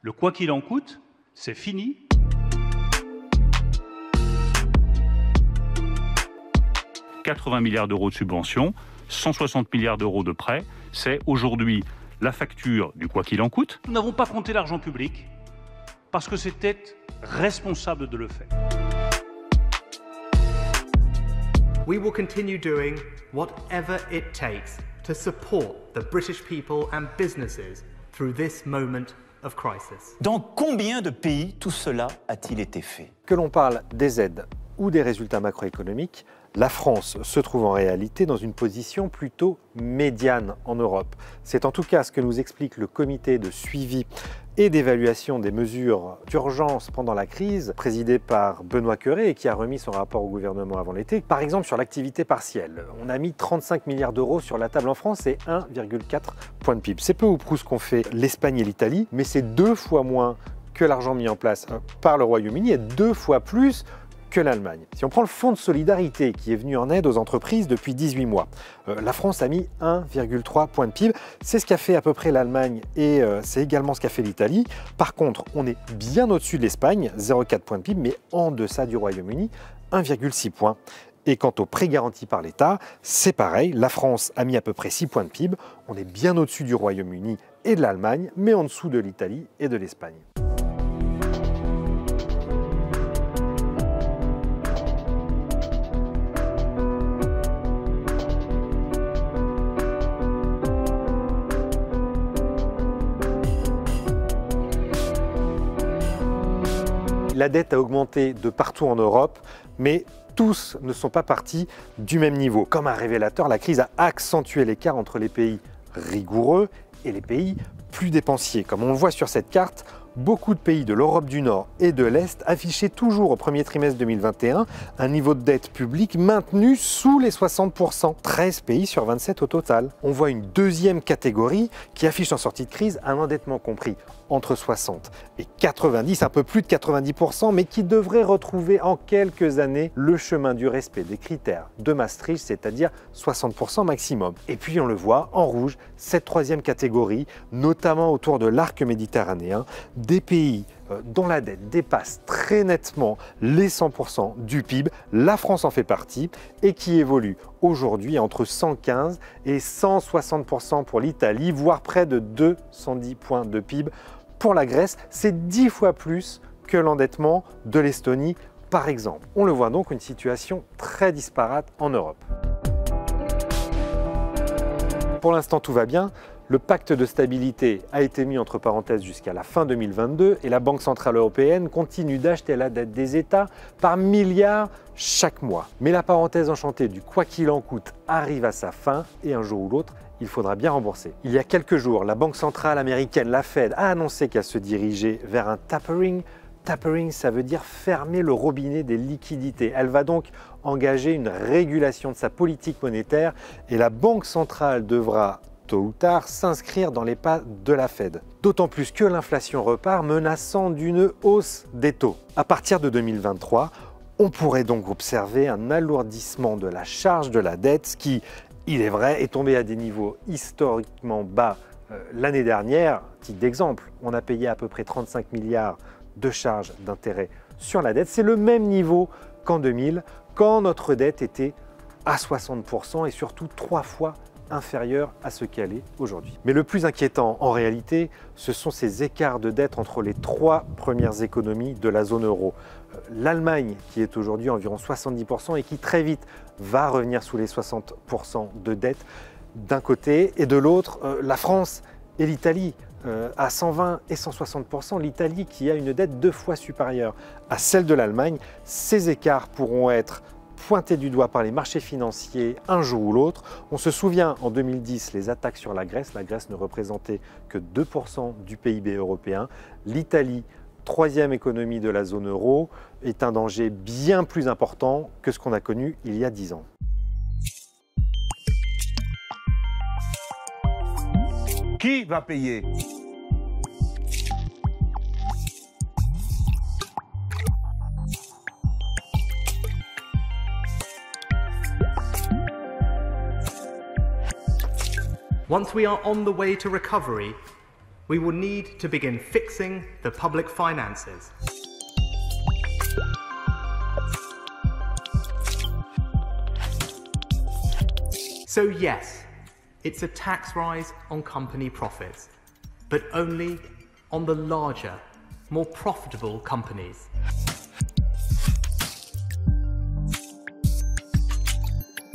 Le quoi qu'il en coûte, c'est fini. « 80 milliards d'euros de subventions, 160 milliards d'euros de prêts, c'est aujourd'hui la facture du quoi qu'il en coûte. » Nous n'avons pas compté l'argent public parce que c'était responsable de le faire. We will continue doing whatever it takes to support the British people and businesses through this moment of crisis. Dans combien de pays tout cela a-t-il été fait? Que l'on parle des aides ou des résultats macroéconomiques, la France se trouve en réalité dans une position plutôt médiane en Europe. C'est en tout cas ce que nous explique le comité de suivi et d'évaluation des mesures d'urgence pendant la crise, présidé par Benoît Cœuré et qui a remis son rapport au gouvernement avant l'été. Par exemple, sur l'activité partielle, on a mis 35 milliards d'euros sur la table en France et 1,4 point de PIB. C'est peu ou prou ce qu'ont fait l'Espagne et l'Italie, mais c'est 2 fois moins que l'argent mis en place par le Royaume-Uni et 2 fois plus que l'Allemagne. Si on prend le fonds de solidarité qui est venu en aide aux entreprises depuis 18 mois, la France a mis 1,3 point de PIB. C'est ce qu'a fait à peu près l'Allemagne et c'est également ce qu'a fait l'Italie. Par contre, on est bien au-dessus de l'Espagne, 0,4 point de PIB, mais en deçà du Royaume-Uni, 1,6 points. Et quant aux prêts garantis par l'État, c'est pareil, la France a mis à peu près 6 points de PIB. On est bien au-dessus du Royaume-Uni et de l'Allemagne, mais en dessous de l'Italie et de l'Espagne. La dette a augmenté de partout en Europe, mais tous ne sont pas partis du même niveau. Comme un révélateur, la crise a accentué l'écart entre les pays rigoureux et les pays plus dépensiers. Comme on le voit sur cette carte, beaucoup de pays de l'Europe du Nord et de l'Est affichaient toujours au premier trimestre 2021 un niveau de dette publique maintenu sous les 60%. 13 pays sur 27 au total. On voit une deuxième catégorie qui affiche en sortie de crise un endettement compris entre 60 et 90, un peu plus de 90%, mais qui devrait retrouver en quelques années le chemin du respect des critères de Maastricht, c'est-à-dire 60% maximum. Et puis on le voit en rouge, cette troisième catégorie, notamment autour de l'arc méditerranéen, des pays dont la dette dépasse très nettement les 100% du PIB, la France en fait partie, et qui évolue aujourd'hui entre 115 et 160% pour l'Italie, voire près de 210 points de PIB. Pour la Grèce, c'est 10 fois plus que l'endettement de l'Estonie, par exemple. On le voit donc, une situation très disparate en Europe. Pour l'instant, tout va bien. Le pacte de stabilité a été mis entre parenthèses jusqu'à la fin 2022 et la Banque centrale européenne continue d'acheter la dette des États par milliards chaque mois. Mais la parenthèse enchantée du quoi qu'il en coûte arrive à sa fin et un jour ou l'autre, il faudra bien rembourser. Il y a quelques jours, la Banque centrale américaine, la Fed, a annoncé qu'elle se dirigeait vers un tapering. Tapering, ça veut dire fermer le robinet des liquidités. Elle va donc engager une régulation de sa politique monétaire et la Banque centrale devra tôt ou tard s'inscrire dans les pas de la Fed. D'autant plus que l'inflation repart, menaçant d'une hausse des taux. À partir de 2023, on pourrait donc observer un alourdissement de la charge de la dette, ce qui, il est vrai, est tombé à des niveaux historiquement bas l'année dernière. Titre d'exemple, on a payé à peu près 35 milliards de charges d'intérêt sur la dette. C'est le même niveau qu'en 2000, quand notre dette était à 60% et surtout 3 fois inférieure à ce qu'elle est aujourd'hui. Mais le plus inquiétant en réalité, ce sont ces écarts de dette entre les 3 premières économies de la zone euro. L'Allemagne, qui est aujourd'hui environ 70% et qui très vite va revenir sous les 60% de dette d'un côté, et de l'autre, la France et l'Italie à 120 et 160%. L'Italie qui a une dette 2 fois supérieure à celle de l'Allemagne. Ces écarts pourront être pointé du doigt par les marchés financiers un jour ou l'autre. On se souvient en 2010 les attaques sur la Grèce. La Grèce ne représentait que 2% du PIB européen. L'Italie, 3e économie de la zone euro, est un danger bien plus important que ce qu'on a connu il y a 10 ans. Qui va payer ? Once we are on the way to recovery, we will need to begin fixing the public finances. So yes, it's a tax rise on company profits, but only on the larger, more profitable companies.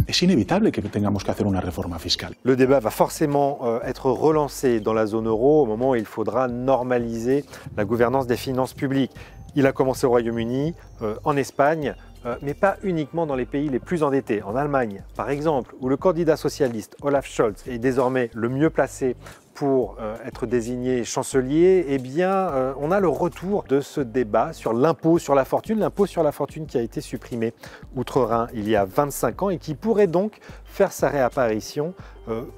Es inevitable que tengamos que hacer una reforma fiscal. Le débat va forcément être relancé dans la zone euro au moment où il faudra normaliser la gouvernance des finances publiques. Il a commencé au Royaume-Uni, en Espagne, mais pas uniquement dans les pays les plus endettés. En Allemagne, par exemple, où le candidat socialiste Olaf Scholz est désormais le mieux placé pour être désigné chancelier, eh bien, on a le retour de ce débat sur l'impôt sur la fortune qui a été supprimé outre-Rhin il y a 25 ans et qui pourrait donc faire sa réapparition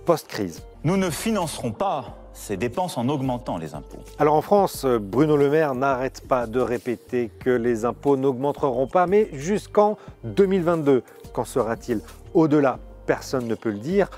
post-crise. Nous ne financerons pas ces dépenses en augmentant les impôts. Alors en France, Bruno Le Maire n'arrête pas de répéter que les impôts n'augmenteront pas, mais jusqu'en 2022. Qu'en sera-t-il au-delà? Personne ne peut le dire.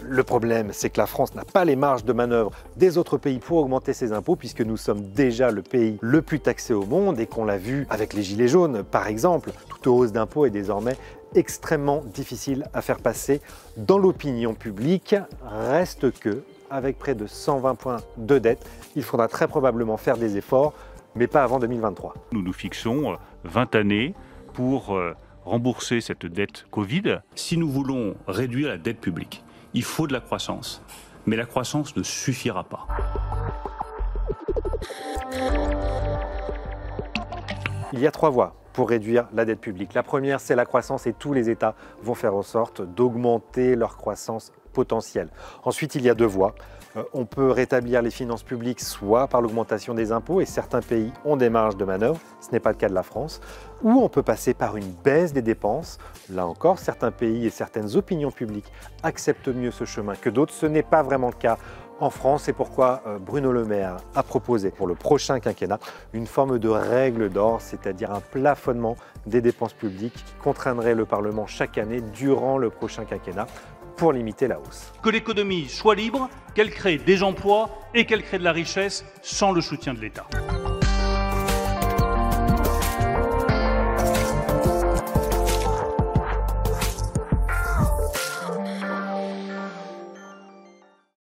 Le problème, c'est que la France n'a pas les marges de manœuvre des autres pays pour augmenter ses impôts, puisque nous sommes déjà le pays le plus taxé au monde et qu'on l'a vu avec les Gilets jaunes, par exemple. Toute hausse d'impôts est désormais extrêmement difficile à faire passer dans l'opinion publique. Reste que, avec près de 120 points de dette, il faudra très probablement faire des efforts, mais pas avant 2023. Nous nous fixons 20 années pour rembourser cette dette Covid. Si nous voulons réduire la dette publique, il faut de la croissance. Mais la croissance ne suffira pas. Il y a 3 voies pour réduire la dette publique. La première, c'est la croissance et tous les États vont faire en sorte d'augmenter leur croissance potentielle. Ensuite, il y a 2 voies. On peut rétablir les finances publiques soit par l'augmentation des impôts, et certains pays ont des marges de manœuvre, ce n'est pas le cas de la France, ou on peut passer par une baisse des dépenses. Là encore, certains pays et certaines opinions publiques acceptent mieux ce chemin que d'autres. Ce n'est pas vraiment le cas en France, c'est pourquoi Bruno Le Maire a proposé pour le prochain quinquennat une forme de règle d'or, c'est-à-dire un plafonnement des dépenses publiques qui contraindrait le Parlement chaque année durant le prochain quinquennat pour limiter la hausse. Que l'économie soit libre, qu'elle crée des emplois et qu'elle crée de la richesse sans le soutien de l'État.